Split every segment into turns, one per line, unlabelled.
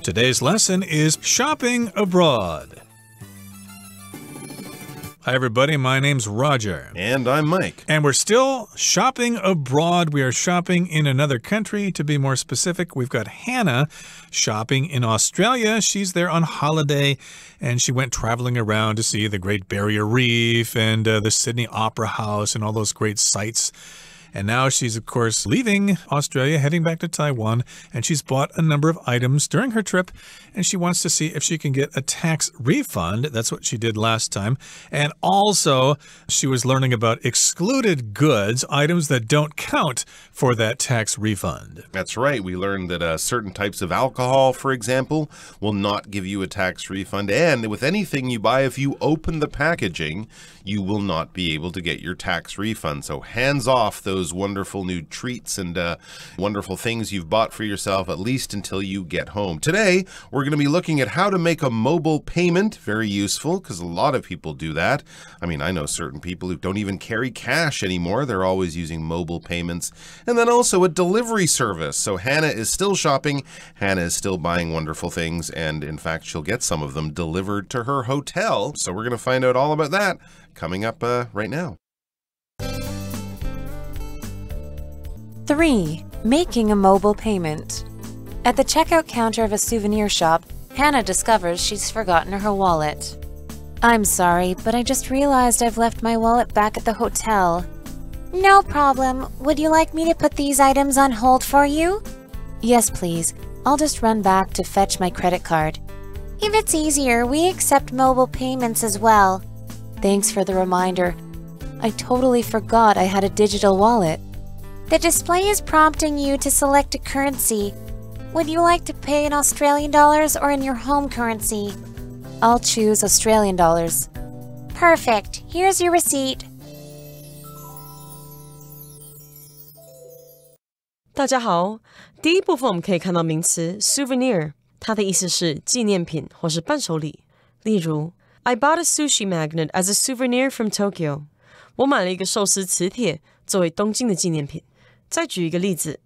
Today's lesson is shopping abroad. Hi, everybody. My name's Roger.
And I'm Mike.
And we're still shopping abroad. We are shopping in another country. To be more specific, we've got Hannah shopping in Australia. She's there on holiday, and she went traveling around to see the Great Barrier Reef and the Sydney Opera House and all those great sights. And now she's, of course, leaving Australia, heading back to Taiwan, and she's bought a number of items during her trip, and she wants to see if she can get a tax refund. That's what she did last time. And also, she was learning about excluded goods, items that don't count for that tax refund.
That's right. We learned that certain types of alcohol, for example, will not give you a tax refund. And with anything you buy, if you open the packaging, you will not be able to get your tax refund. So hands off those wonderful new treats and wonderful things you've bought for yourself, at least until you get home. Today, we're going to be looking at how to make a mobile payment. Very useful because a lot of people do that. I mean, I know certain people who don't even carry cash anymore. They're always using mobile payments. And then also a delivery service. So Hannah is still shopping. Hannah is still buying wonderful things. And in fact, she'll get some of them delivered to her hotel. So we're going to find out all about that coming up right now.
3. Making a mobile payment. At the checkout counter of a souvenir shop, Hannah discovers she's forgotten her wallet. I'm sorry, but I just realized I've left my wallet back at the hotel. No problem. Would you like me to put these items on hold for you? Yes, please. I'll just run back to fetch my credit card. If it's easier, we accept mobile payments as well. Thanks for the reminder. I totally forgot I had a digital wallet. The display is prompting you to select a currency. Would you like to pay in Australian dollars or in your home currency? I'll choose Australian dollars. Perfect. Here's your receipt.
大家好，第一部分我们可以看到名词 souvenir， 它的意思是纪念品或是伴手礼。例如 I bought a sushi magnet as a souvenir from Tokyo. 我买了一个寿司磁铁作为东京的纪念品。再举一个例子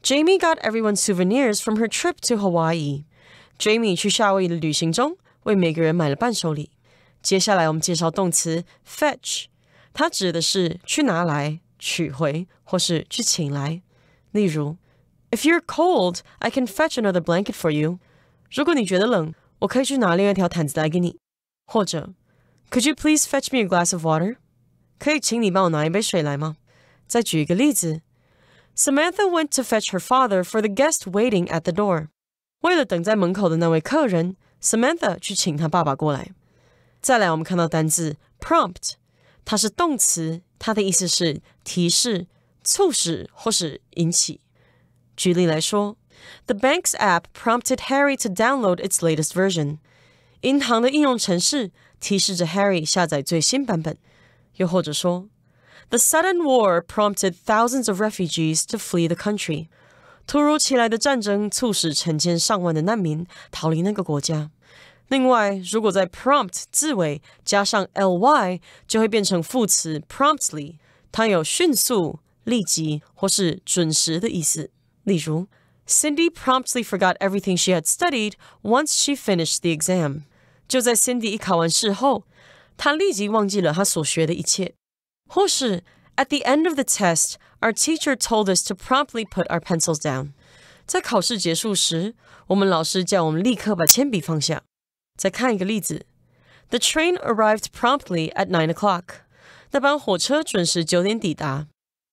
Jamie got everyone souvenirs from her trip to Hawaii. Jamie 去夏威夷的旅行中为每个人买了伴手礼。接下来我们介绍动词 fetch， 它指的是去拿来、取回或是去请来。例如 If you're cold, I can fetch another blanket for you. 如果你觉得冷，我可以去拿另外一条毯子来给你。或者 Could you please fetch me a glass of water? 可以请你帮我拿一杯水来吗？再举一个例子Samantha went to fetch her father for the guest waiting at the door. 为了等在门口的那位客人 Samantha 去请他爸爸过来。再来我们看到单字 prompt， 它是动词，它的意思是提示、促使或是引起。举例来说 The bank's app prompted Harry to download its latest version. 银行的应用程式提示着 Harry 下载最新版本。又或者说The sudden war prompted thousands of refugees to flee the country. 突如其来的战争促使成千上万的难民逃离那个国家。另外，如果在 prompt 字尾加上 ly， 就会变成副词 promptly， 它有迅速、立即或是准时的意思。例如 Cindy promptly forgot everything she had studied once she finished the exam. 就在 Cindy 一考完试后，她立即忘记了她所学的一切。或是 At the end of the test, our teacher told us to promptly put our pencils down. 在考试结束时，我们老师叫我们立刻把铅笔放下。再看一个例子 The train arrived promptly at 9 o'clock. 那班火车准时9点抵达。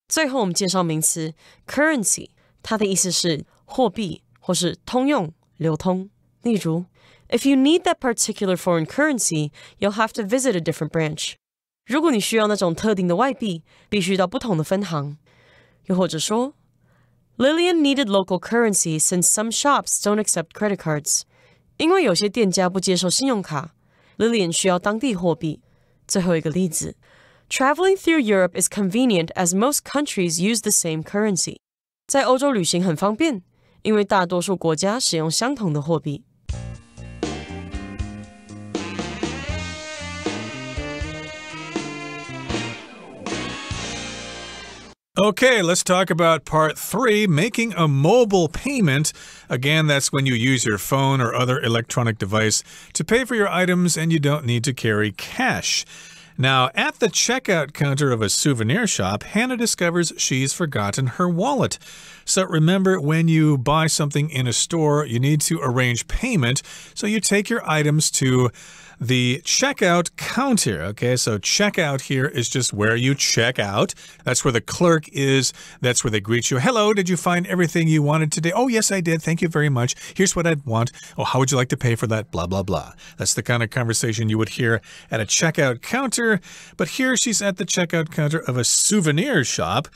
最后我们介绍名词 currency， 它的意思是货币或是通用、流通。例如 If you need that particular foreign currency, you'll have to visit a different branch. 如果你需要那种特定的外币，必须到不同的分行。又或者说 Lillian needed local currency since some shops don't accept credit cards. 因为有些店家不接受信用卡 Lillian 需要当地货币。最后一个例子 Traveling through Europe is convenient as most countries use the same currency. 在欧洲旅行很方便，因为大多数国家使用相同的货币。
Okay, let's talk about part 3, making a mobile payment. Again, that's when you use your phone or other electronic device to pay for your items and you don't need to carry cash. Now, at the checkout counter of a souvenir shop, Hannah discovers she's forgotten her wallet. So remember, when you buy something in a store, you need to arrange payment. So you take your items to the checkout counter. Okay, so checkout here is just where you check out. That's where the clerk is. That's where they greet you. Hello, did you find everything you wanted today? Oh, yes, I did. Thank you very much. Here's what I'd want. Oh, how would you like to pay for that? Blah, blah, blah. That's the kind of conversation you would hear at a checkout counter. But here she's at the checkout counter of a souvenir shop.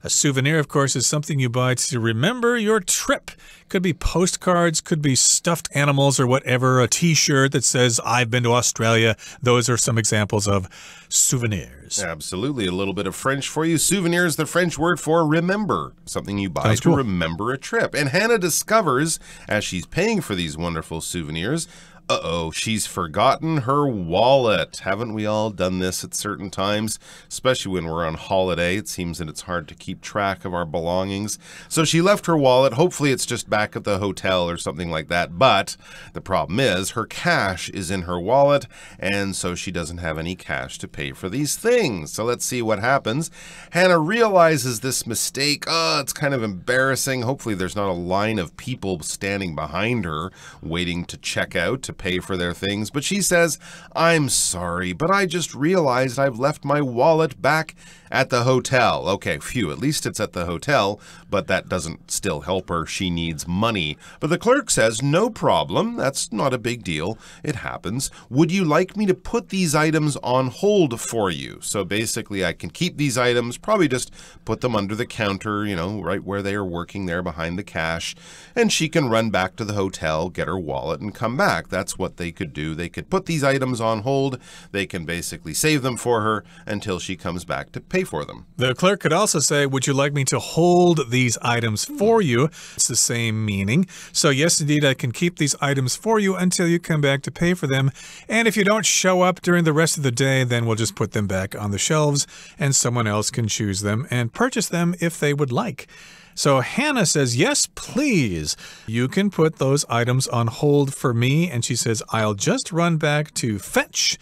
A souvenir, of course, is something you buy to remember your trip. Could be postcards, could be stuffed animals or whatever, a t-shirt that says, I've been to Australia. Those are some examples of souvenirs.
Absolutely. A little bit of French for you. Souvenir is the French word for remember, something you buy to remember a trip. And Hannah discovers, as she's paying for these wonderful souvenirs, uh-oh, she's forgotten her wallet. Haven't we all done this at certain times? Especially when we're on holiday. It seems that it's hard to keep track of our belongings. So she left her wallet. Hopefully it's just back at the hotel or something like that. But the problem is her cash is in her wallet, and so she doesn't have any cash to pay for these things. So let's see what happens. Hannah realizes this mistake. Oh, it's kind of embarrassing. Hopefully there's not a line of people standing behind her waiting to check out, to pay for their things, but she says, I'm sorry, but I just realized I've left my wallet back at the hotel. Okay, phew, at least it's at the hotel, but that doesn't still help her. She needs money. But the clerk says, no problem. That's not a big deal. It happens. Would you like me to put these items on hold for you? So basically, I can keep these items, probably just put them under the counter, you know, right where they are working there behind the cash, and she can run back to the hotel, get her wallet, and come back. That's what they could do. They could put these items on hold. They can basically save them for her until she comes back to pay for them.
The clerk could also say, would you like me to hold these items for you? It's the same meaning. So yes, indeed, I can keep these items for you until you come back to pay for them. And if you don't show up during the rest of the day, then we'll just put them back on the shelves and someone else can choose them and purchase them if they would like. So Hannah says, yes, please. You can put those items on hold for me. And she says, I'll just run back to fetch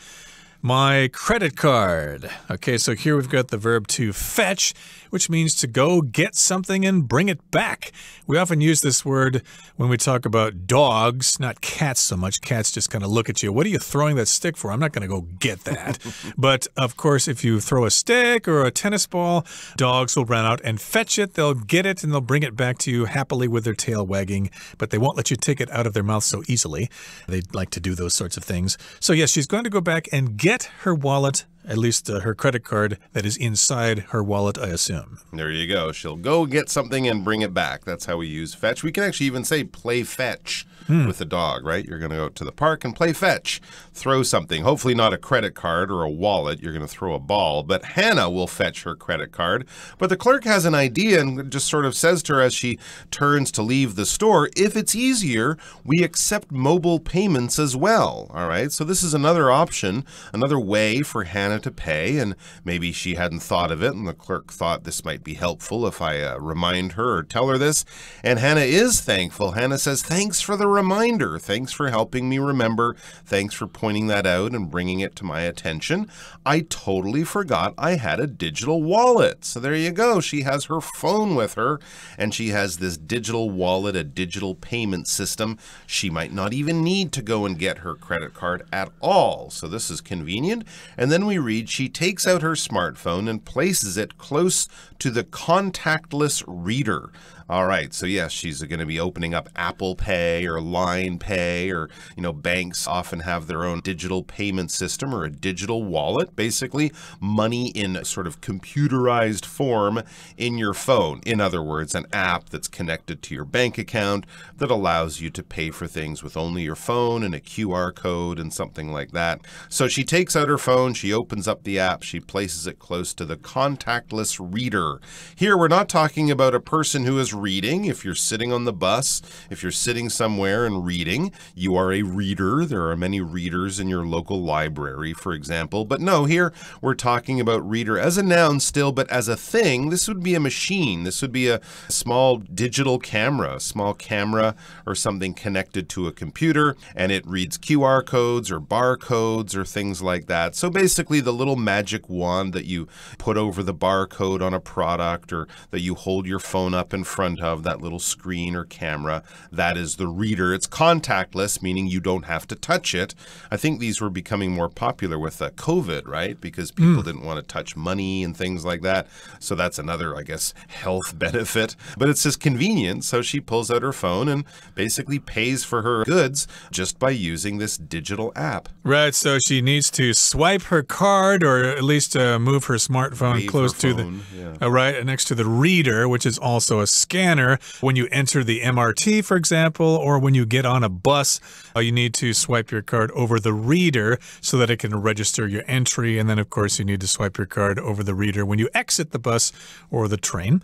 my credit card. Okay, so here we've got the verb to fetch, which means to go get something and bring it back. We often use this word when we talk about dogs, not cats so much. Cats just kind of look at you. What are you throwing that stick for? I'm not going to go get that. But, of course, if you throw a stick or a tennis ball, dogs will run out and fetch it. They'll get it and they'll bring it back to you happily with their tail wagging. But they won't let you take it out of their mouth so easily. They like to do those sorts of things. So, yes, she's going to go back and get her wallet, at least her credit card that is inside her wallet, I assume.
There you go. She'll go get something and bring it back. That's how we use fetch. We can actually even say play fetch with the dog, right? You're going to go to the park and play fetch. Throw something. Hopefully not a credit card or a wallet. You're going to throw a ball. But Hannah will fetch her credit card. But the clerk has an idea and just sort of says to her as she turns to leave the store, if it's easier, we accept mobile payments as well. All right? So this is another option, another way for Hannah to pay, and maybe she hadn't thought of it, and the clerk thought this might be helpful if I remind her or tell her this. And Hannah is thankful. Hannah says, thanks for the reminder. Thanks for helping me remember. Thanks for pointing that out and bringing it to my attention. I totally forgot I had a digital wallet. So there you go. She has her phone with her, and she has this digital wallet, a digital payment system. She might not even need to go and get her credit card at all. So this is convenient. And then we read, she takes out her smartphone and places it close to the contactless reader. All right, so yes, she's going to be opening up Apple Pay or Line Pay, or, you know, banks often have their own digital payment system or a digital wallet, basically money in sort of computerized form in your phone. In other words, an app that's connected to your bank account that allows you to pay for things with only your phone and a QR code and something like that. So she takes out her phone, she opens up the app, she places it close to the contactless reader. Here, we're not talking about a person who is reading. If you're sitting on the bus, if you're sitting somewhere and reading, you are a reader. There are many readers in your local library, for example. But no, here we're talking about reader as a noun still, but as a thing, this would be a machine. This would be a small digital camera, a small camera or something connected to a computer, and it reads QR codes or barcodes or things like that. So basically the little magic wand that you put over the barcode on a product or that you hold your phone up in front of, that little screen or camera, that is the reader. It's contactless, meaning you don't have to touch it. I think these were becoming more popular with COVID, right? Because people didn't want to touch money and things like that. So that's another, I guess, health benefit. But it's just convenient. So she pulls out her phone and basically pays for her goods just by using this digital app.
Right, so she needs to swipe her card or at least move her smartphone close to right next to the reader, which is also a scanner. When you enter the MRT, for example, or when you get on a bus, you need to swipe your card over the reader so that it can register your entry. And then, of course, you need to swipe your card over the reader when you exit the bus or the train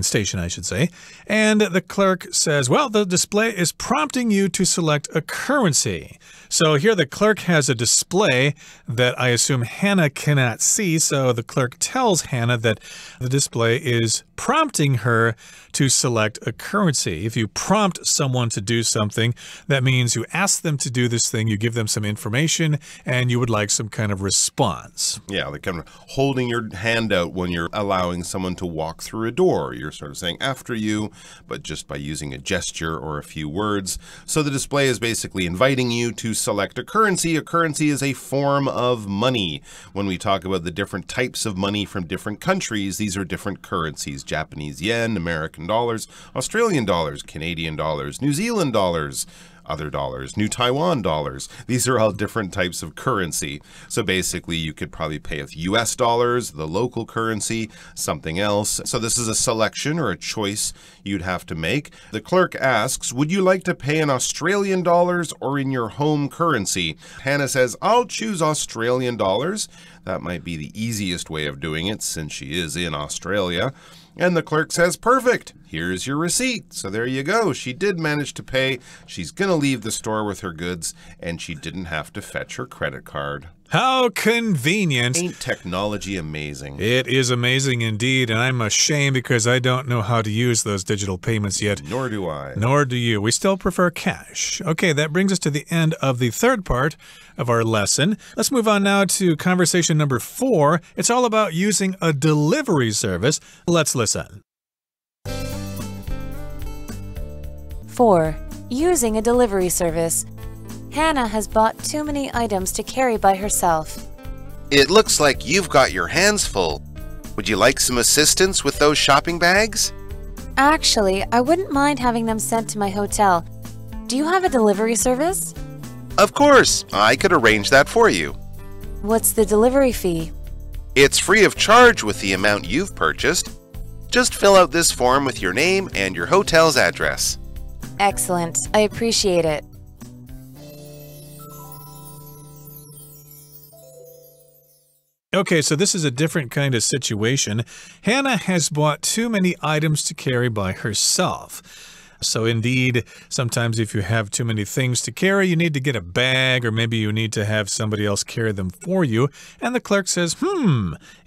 station, I should say. And the clerk says, well, the display is prompting you to select a currency. So here the clerk has a display that I assume Hannah cannot see. So the clerk tells Hannah that the display is prompting her to select a currency. If you prompt someone to do something, that means you ask them to do this thing, you give them some information, and you would like some kind of response.
Yeah, like kind of holding your hand out when you're allowing someone to walk through a door. You're sort of saying after you, but just by using a gesture or a few words. So the display is basically inviting you to select a currency. A currency is a form of money. When we talk about the different types of money from different countries, these are different currencies. Japanese yen, American dollars, Australian dollars, Canadian dollars, New Zealand dollars, other dollars, New Taiwan dollars. These are all different types of currency. So basically, you could probably pay with US dollars, the local currency, something else. So this is a selection or a choice you'd have to make. The clerk asks, would you like to pay in Australian dollars or in your home currency? Hannah says, I'll choose Australian dollars. That might be the easiest way of doing it since she is in Australia. And the clerk says, perfect, here's your receipt. So there you go. She did manage to pay. She's going to leave the store with her goods, and she didn't have to fetch her credit card.
How convenient.
Ain't technology amazing?
It is amazing indeed, and I'm ashamed because I don't know how to use those digital payments yet.
Nor do I.
Nor do you. We still prefer cash. Okay, that brings us to the end of the third part of our lesson. Let's move on now to conversation number 4. It's all about using a delivery service. Let's listen.
4. Using a delivery service. Hannah has bought too many items to carry by herself.
It looks like you've got your hands full. Would you like some assistance with those shopping bags?
Actually, I wouldn't mind having them sent to my hotel. Do you have a delivery service?
Of course, I could arrange that for you.
What's the delivery fee?
It's free of charge with the amount you've purchased. Just fill out this form with your name and your hotel's address.
Excellent. I appreciate it.
Okay, so this is a different kind of situation. Hannah has bought too many items to carry by herself. So indeed, sometimes if you have too many things to carry, you need to get a bag, or maybe you need to have somebody else carry them for you. And the clerk says,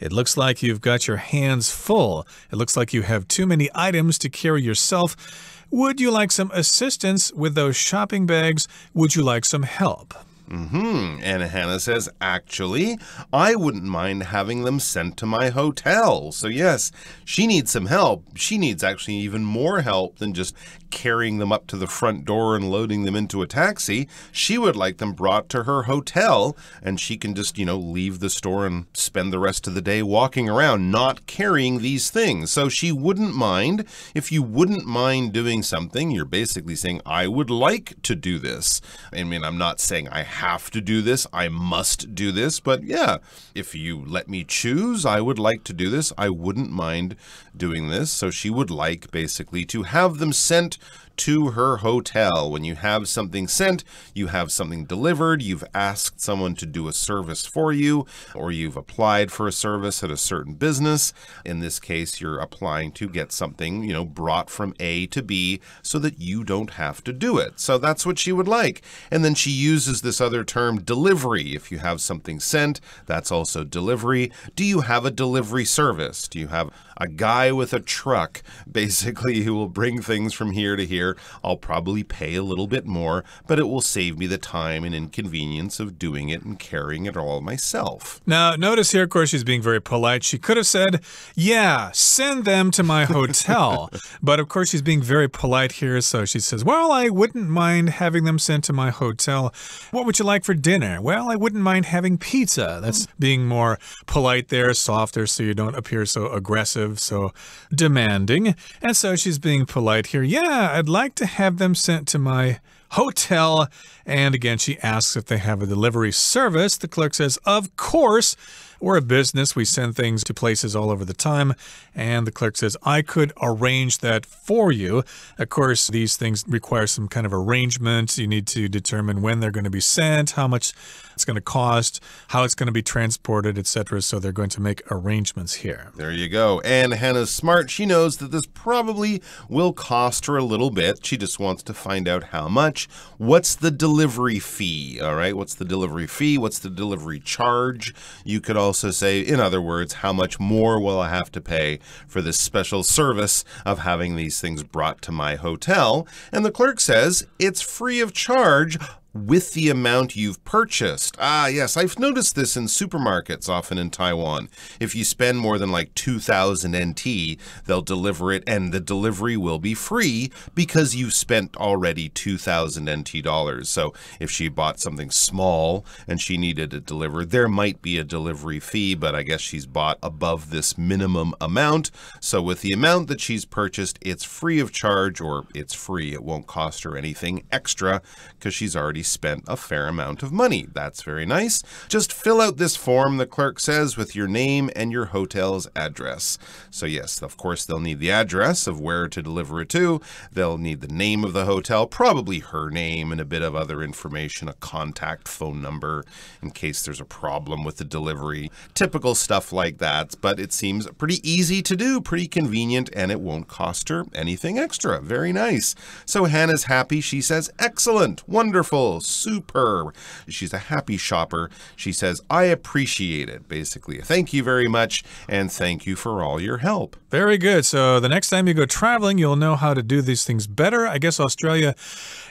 it looks like you've got your hands full. It looks like you have too many items to carry yourself. Would you like some assistance with those shopping bags? Would you like some help?
And Hannah says, actually, I wouldn't mind having them sent to my hotel. So yes, she needs some help. She needs actually even more help than just carrying them up to the front door and loading them into a taxi. She would like them brought to her hotel, and she can just, leave the store and spend the rest of the day walking around, not carrying these things. So she wouldn't mind. If you wouldn't mind doing something, you're basically saying, I would like to do this. I mean, I'm not saying I have to do this, I must do this, but yeah, if you let me choose, I would like to do this. I wouldn't mind doing this. So she would like basically to have them sent to her hotel. When you have something sent, you have something delivered, you've asked someone to do a service for you, or you've applied for a service at a certain business. In this case, you're applying to get something, brought from A to B so that you don't have to do it. So that's what she would like. And then she uses this other term, delivery. If you have something sent, that's also delivery. Do you have a delivery service? Do you have a guy with a truck, basically, who will bring things from here to here? I'll probably pay a little bit more, but it will save me the time and inconvenience of doing it and carrying it all myself.
Now, notice here, of course, she's being very polite. She could have said, yeah, send them to my hotel. But, of course, she's being very polite here, so she says, well, I wouldn't mind having them sent to my hotel. What would you like for dinner? Well, I wouldn't mind having pizza. That's being more polite there, softer, so you don't appear so aggressive, so demanding. And so she's being polite here. Yeah, I'd like to have them sent to my hotel. And again, she asks if they have a delivery service. The clerk says, of course. We're a business. We send things to places all over the time. And the clerk says, I could arrange that for you. Of course, these things require some kind of arrangement. You need to determine when they're going to be sent, how much it's going to cost, how it's going to be transported, etc. So they're going to make arrangements here.
There you go. And Hannah's smart. She knows that this probably will cost her a little bit. She just wants to find out how much. What's the delivery fee? All right. What's the delivery fee? What's the delivery charge? You could also say, in other words, how much more will I have to pay for this special service of having these things brought to my hotel? And the clerk says it's free of charge with the amount you've purchased. Ah, yes, I've noticed this in supermarkets, often in Taiwan. If you spend more than like 2,000 NT, they'll deliver it, and the delivery will be free because you've spent already 2,000 NT dollars. So if she bought something small and she needed it delivered, there might be a delivery fee, but I guess she's bought above this minimum amount. So with the amount that she's purchased, it's free of charge, or it's free. It won't cost her anything extra because she's already spent a fair amount of money. That's very nice. Just fill out this form, the clerk says, with your name and your hotel's address. So yes, of course, they'll need the address of where to deliver it to. They'll need the name of the hotel, probably her name and a bit of other information, a contact phone number in case there's a problem with the delivery. Typical stuff like that, but it seems pretty easy to do, pretty convenient, and it won't cost her anything extra. Very nice. So Hannah's happy. She says, excellent, wonderful, superb. She's a happy shopper. She says, I appreciate it. Basically, thank you very much, and thank you for all your help.
Very good. So the next time you go traveling, you'll know how to do these things better. I guess Australia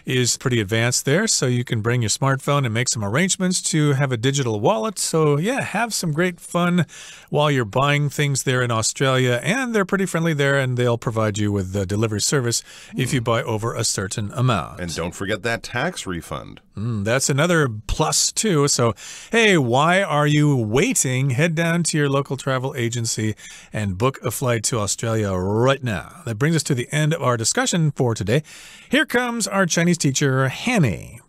is pretty advanced there, so you can bring your smartphone and make some arrangements to have a digital wallet. So yeah, have some great fun while you're buying things there in Australia, and they're pretty friendly there, and they'll provide you with the delivery service if you buy over a certain amount.
And don't forget that tax refund.
That's another plus too. So, hey, why are you waiting? Head down to your local travel agency and book a flight to Australia right now. That brings us to the end of our discussion for today. Here comes our Chinese teacher, Hanny.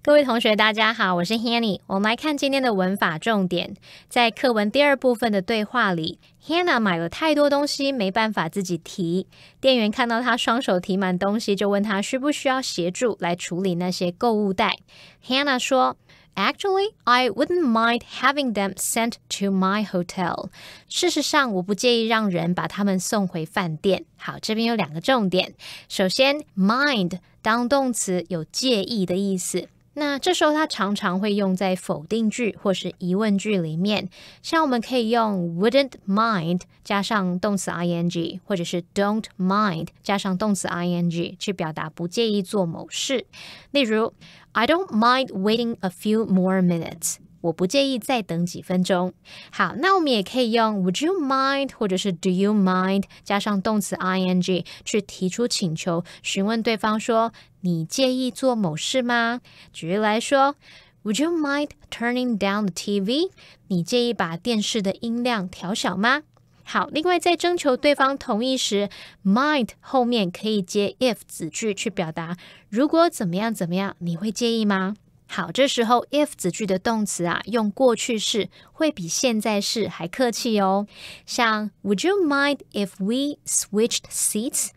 各位同学大家好，我是 Hanny。 我们来看今天的文法重点。在课文第二部分的对话里， Hannah 买了太多东西没办法自己提，店员看到她双手提满东西，就问她需不需要协助来处理那些购物袋。 Hannah 说Actually, I wouldn't mind having them sent to my hotel. 事实上，我不介意让人把他们送回饭店。好，这边有两个重点。首先 ，mind 当动词有介意的意思。那这时候它常常会用在否定句或是疑问句里面，像我们可以用 wouldn't mind 加上动词 ing， 或者是 don't mind 加上动词 ing 去表达不介意做某事。例如 I don't mind waiting a few more minutes， 我不介意再等几分钟。好，那我们也可以用 would you mind 或者是 do you mind 加上动词 ing 去提出请求，询问对方说你介意做某事吗？举例来说 Would you mind turning down the TV？ 你介意把电视的音量调小吗？好，另外在征求对方同意时 mind 后面可以接 if 子句去表达如果怎么样怎么样，你会介意吗？好，这时候 if 子句的动词啊，用过去式会比现在式还客气哦。像 Would you mind if we switched seats？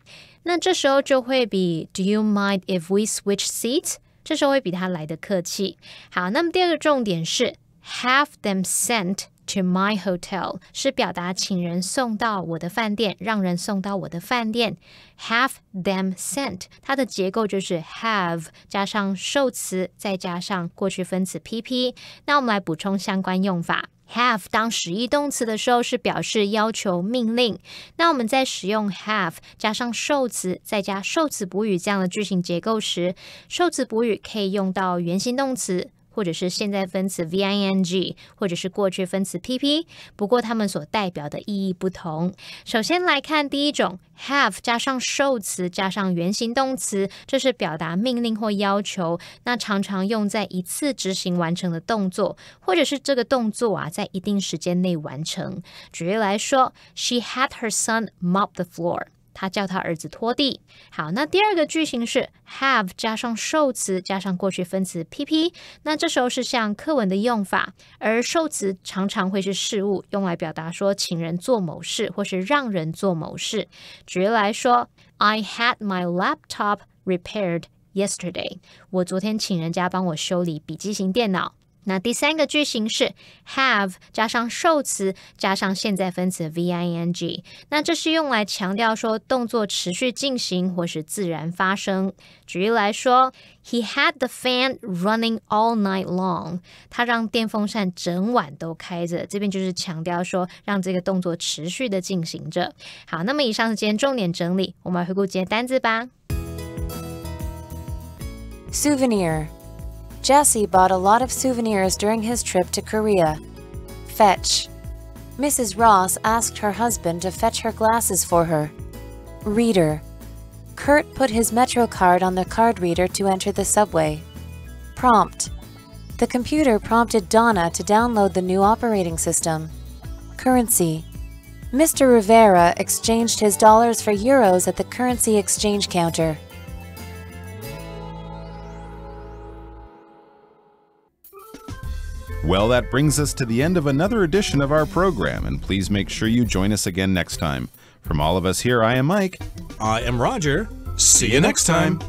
那这时候就会比 Do you mind if we switch seats？ 这时候会比它来的客气。好，那么第二个重点是 Have them sent to my hotel 是表达请人送到我的饭店，让人送到我的饭店。Have them sent 它的结构就是 have 加上受词再加上过去分词 PP。 那我们来补充相关用法。Have 当实义动词的时候是表示要求命令，那我们在使用 have 加上受词再加受词补语这样的句型结构时，受词补语可以用到原形动词或者是现在分词 VING 或者是过去分词 PP， 不过它们所代表的意义不同。首先来看第一种 have 加上受词加上原形动词，这是表达命令或要求，那常常用在一次执行完成的动作，或者是这个动作啊在一定时间内完成。举例来说 She had her son mop the floor，他叫他儿子拖地。好，那第二个句型是 have 加上受词加上过去分词 PP， 那这时候是像课文的用法，而受词常常会是事物，用来表达说请人做某事或是让人做某事。举例来说 I had my laptop repaired yesterday， 我昨天请人家帮我修理笔记型电脑。那第三个句型是 have 加上受词加上现在分词 VING， 那这是用来强调说动作持续进行或是自然发生。举例来说 He had the fan running all night long， 他让电风扇整晚都开着，这边就是强调说让这个动作持续的进行着。好，那么以上是今天重点整理，我们来回顾今天单字吧。
Souvenir。Jesse bought a lot of souvenirs during his trip to Korea. Fetch. Mrs. Ross asked her husband to fetch her glasses for her. Reader. Kurt put his Metro card on the card reader to enter the subway. Prompt. The computer prompted Donna to download the new operating system. Currency. Mr. Rivera exchanged his dollars for euros at the currency exchange counter.
Well, that brings us to the end of another edition of our program, and please make sure you join us again next time. From all of us here, I am Mike.
I am Roger. See you next time.